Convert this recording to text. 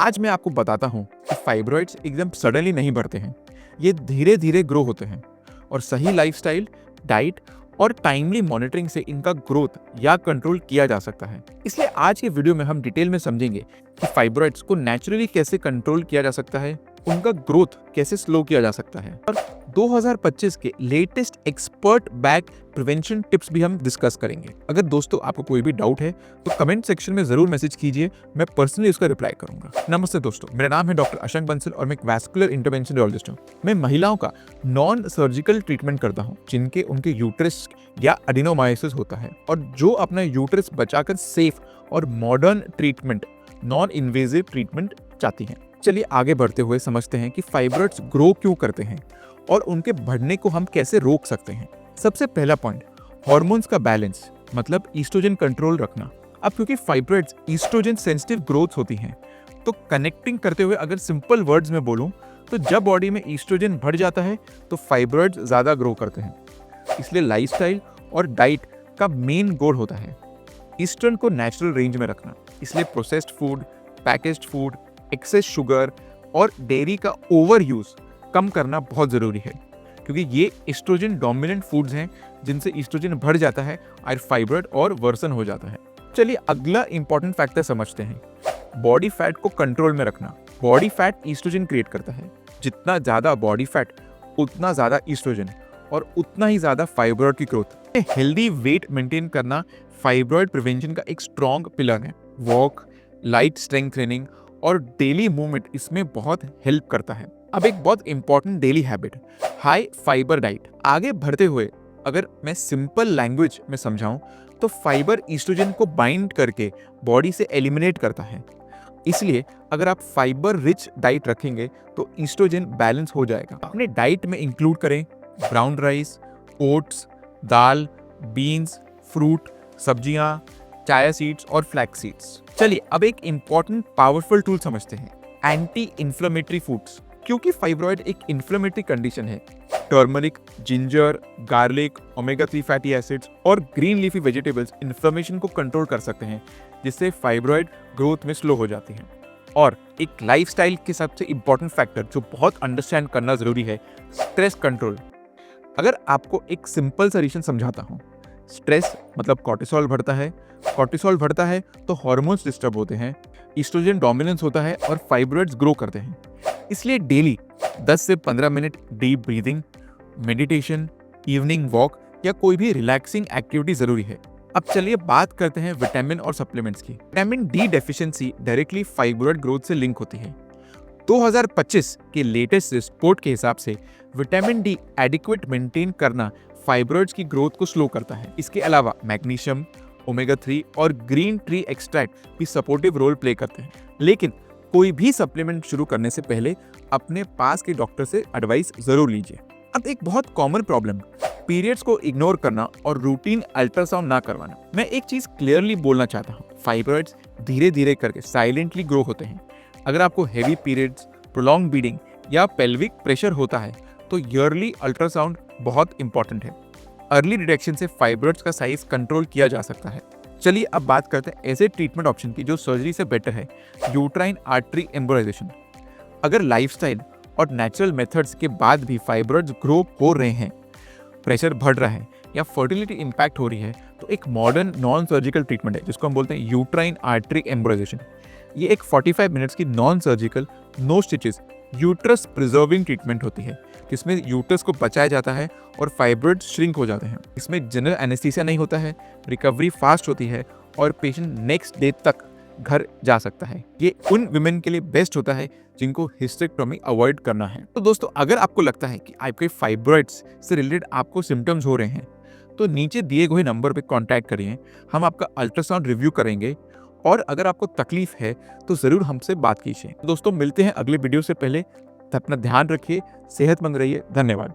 आज मैं आपको बताता हूँ कि फाइब्रॉइड्स एकदम सडनली नहीं बढ़ते हैं, ये धीरे धीरे ग्रो होते हैं और सही लाइफस्टाइल, डाइट और टाइमली मॉनिटरिंग से इनका ग्रोथ या कंट्रोल किया जा सकता है। इसलिए आज के वीडियो में हम डिटेल में समझेंगे कि फाइब्रॉइड्स को नेचुरली कैसे कंट्रोल किया जा सकता है, उनका ग्रोथ कैसे स्लो किया जा सकता है और 2025 के latest expert back prevention tips भी हम डिस्कस करेंगे। अगर दोस्तों आपको कोई भी डाउट है तो कमेंट सेक्शन में जरूर मैसेज कीजिए, मैं पर्सनली उसका रिप्लाई करूंगा। नमस्ते दोस्तों, मेरा नाम है डॉक्टर अशंक बंसल और मैं एक वैस्कुलर इंटरवेंशन रेडियोलॉजिस्ट हूं। मैं महिलाओं का नॉन सर्जिकल ट्रीटमेंट करता हूं जिनके उनके यूट्रस या एडिनोमायोसिस होता है और जो अपना यूट्रस बचाकर सेफ और modern treatment, non invasive treatment चाहती हैं। चलिए आगे बढ़ते हुए समझते हैं कि फाइब्रॉइड्स ग्रो क्यों करते हैं और उनके बढ़ने को हम कैसे रोक सकते हैं। सबसे पहला पॉइंट, हार्मोन्स का बैलेंस, मतलब ईस्ट्रोजन कंट्रोल रखना। अब क्योंकि फाइब्रॉइड्स ईस्ट्रोजन सेंसिटिव ग्रोथ होती हैं, तो कनेक्टिंग करते हुए अगर सिंपल वर्ड्स में बोलूं तो जब बॉडी में ईस्ट्रोजन बढ़ जाता है तो फाइब्रॉइड्स ज्यादा ग्रो करते हैं। इसलिए लाइफस्टाइल और डाइट का मेन गोल होता है ईस्ट्रोजन को नेचुरल रेंज में रखना। इसलिए processed food, packaged food, excess sugar और डेयरी का ओवर यूज कम करना बहुत जरूरी है, क्योंकि ये ईस्ट्रोजन डोमिनेंट फूड्स हैं जिनसे ईस्ट्रोजन बढ़ जाता है और फाइब्रॉइड और वर्सन हो जाता है। चलिए अगला इंपॉर्टेंट फैक्टर समझते हैं, बॉडी फैट को कंट्रोल में रखना। बॉडी फैट ईस्ट्रोजन क्रिएट करता है, जितना ज्यादा बॉडी फैट उतना ज्यादा ईस्ट्रोजन और उतना ही ज्यादा फाइब्रॉइड की ग्रोथ। हेल्दी वेट मेंटेन करना फाइब्रॉइड प्रिवेंशन का एक स्ट्रॉन्ग पिलर है। वॉक, लाइट स्ट्रेंथ ट्रेनिंग और डेली मूवमेंट इसमें बहुत हेल्प करता है। अब एक बहुत important daily habit, high fibre diet. आगे बढ़ते हुए अगर मैं सिंपल लैंग्वेज में समझाऊं तो फाइबर ईस्ट्रोजन को बाइंड करके बॉडी से एलिमिनेट करता है। इसलिए अगर आप फाइबर रिच डाइट रखेंगे तो ईस्ट्रोजन बैलेंस हो जाएगा। अपने डाइट में इंक्लूड करें ब्राउन राइस, ओट्स, दाल, बीन्स, फ्रूट, सब्जियां, चाया सीड्स और फ्लैक्स सीड्स। चलिए अब एक इंपॉर्टेंट पावरफुल टूल समझते हैं, एंटी इन्फ्लेमेटरी फूड्स। क्योंकि फाइब्रॉइड एक इन्फ्लेमेटरी कंडीशन है, turmeric, ginger, garlic, omega 3 fatty acids और ग्रीन लीफी वेजिटेबल्स इन्फ्लेमेशन को कंट्रोल कर सकते हैं, जिससे फाइब्रॉइड ग्रोथ में स्लो हो जाती है। और एक लाइफस्टाइल के सबसे इंपॉर्टेंट फैक्टर जो बहुत अंडरस्टैंड करना जरूरी है, स्ट्रेस कंट्रोल। अगर आपको एक सिंपल सा रीजन समझाता हूँ, स्ट्रेस मतलब कॉर्टिसोल बढ़ता है, कॉर्टिसोल बढ़ता है तो हार्मोन्स डिस्टर्ब होते हैं, ईस्ट्रोजन डोमिनेंस होता है और फाइब्रॉइड्स ग्रो करते हैं। इसलिए डेली 10 से 15 minute deep breathing, meditation, evening walk या कोई भी रिलैक्सिंग एक्टिविटी जरूरी है। अब चलिए बात करते हैं विटामिन और सप्लीमेंट्स की। Vitamin D deficiency directly fibroid growth से लिंक होती है। 2025 के लेटेस्ट रिपोर्ट के हिसाब से विटामिन डी एडिक्वेट मेंटेन करना फाइब्रॉइड्स की ग्रोथ को स्लो करता है। इसके अलावा मैग्नीशियम, ओमेगा 3 और ग्रीन टी एक्सट्रैक्ट भी सपोर्टिव रोल प्ले करते हैं। लेकिन कोई भी सप्लीमेंट शुरू करने से पहले अपने पास के डॉक्टर से एडवाइस जरूर लीजिए। अब एक बहुत कॉमन प्रॉब्लम, पीरियड्स को इग्नोर करना और रूटीन अल्ट्रासाउंड ना करवाना। मैं एक चीज क्लियरली बोलना चाहता हूँ, फाइब्रॉइड्स धीरे धीरे करके साइलेंटली ग्रो होते हैं। अगर आपको हेवी पीरियड्स, प्रोलॉन्ग ब्लीडिंग या पेल्विक प्रेशर होता है तो ईयरली अल्ट्रासाउंड बहुत इंपॉर्टेंट है। अर्ली डिटेक्शन से फाइब्रॉइड्स का साइज कंट्रोल किया जा सकता है। चलिए अब बात करते हैं ऐसे ट्रीटमेंट ऑप्शन की जो सर्जरी से बेटर है, यूट्राइन आर्टरी एम्बोलाइजेशन। अगर लाइफस्टाइल और नेचुरल मेथड्स के बाद भी फाइब्रॉइड्स ग्रो हो रहे हैं, प्रेशर बढ़ रहा है या फर्टिलिटी इंपैक्ट हो रही है तो एक मॉडर्न नॉन सर्जिकल ट्रीटमेंट है जिसको हम बोलते हैं यूट्राइन आर्टरी एम्बोलाइजेशन। ये एक 45 मिनट्स की non surgical, no stitches, uterus preserving treatment होती है, जिसमें यूट्रस को बचाया जाता है और फाइब्रॉइड्स श्रिंक हो जाते हैं। इसमें जनरल एनेस्थीसिया नहीं होता है, रिकवरी फास्ट होती है और पेशेंट नेक्स्ट डे तक घर जा सकता है। ये उन विमेन के लिए बेस्ट होता है जिनको हिस्टेरेक्टोमी अवॉइड करना है। तो दोस्तों अगर आपको लगता है कि आपके फाइब्रॉइड्स से रिलेटेड आपको सिम्टम्स हो रहे हैं तो नीचे दिए गए नंबर पर कॉन्टैक्ट करिए, हम आपका अल्ट्रासाउंड रिव्यू करेंगे और अगर आपको तकलीफ है तो जरूर हमसे बात कीजिए। दोस्तों मिलते हैं अगले वीडियो से पहले, अपना ध्यान रखिए, सेहतमंद रहिए। धन्यवाद।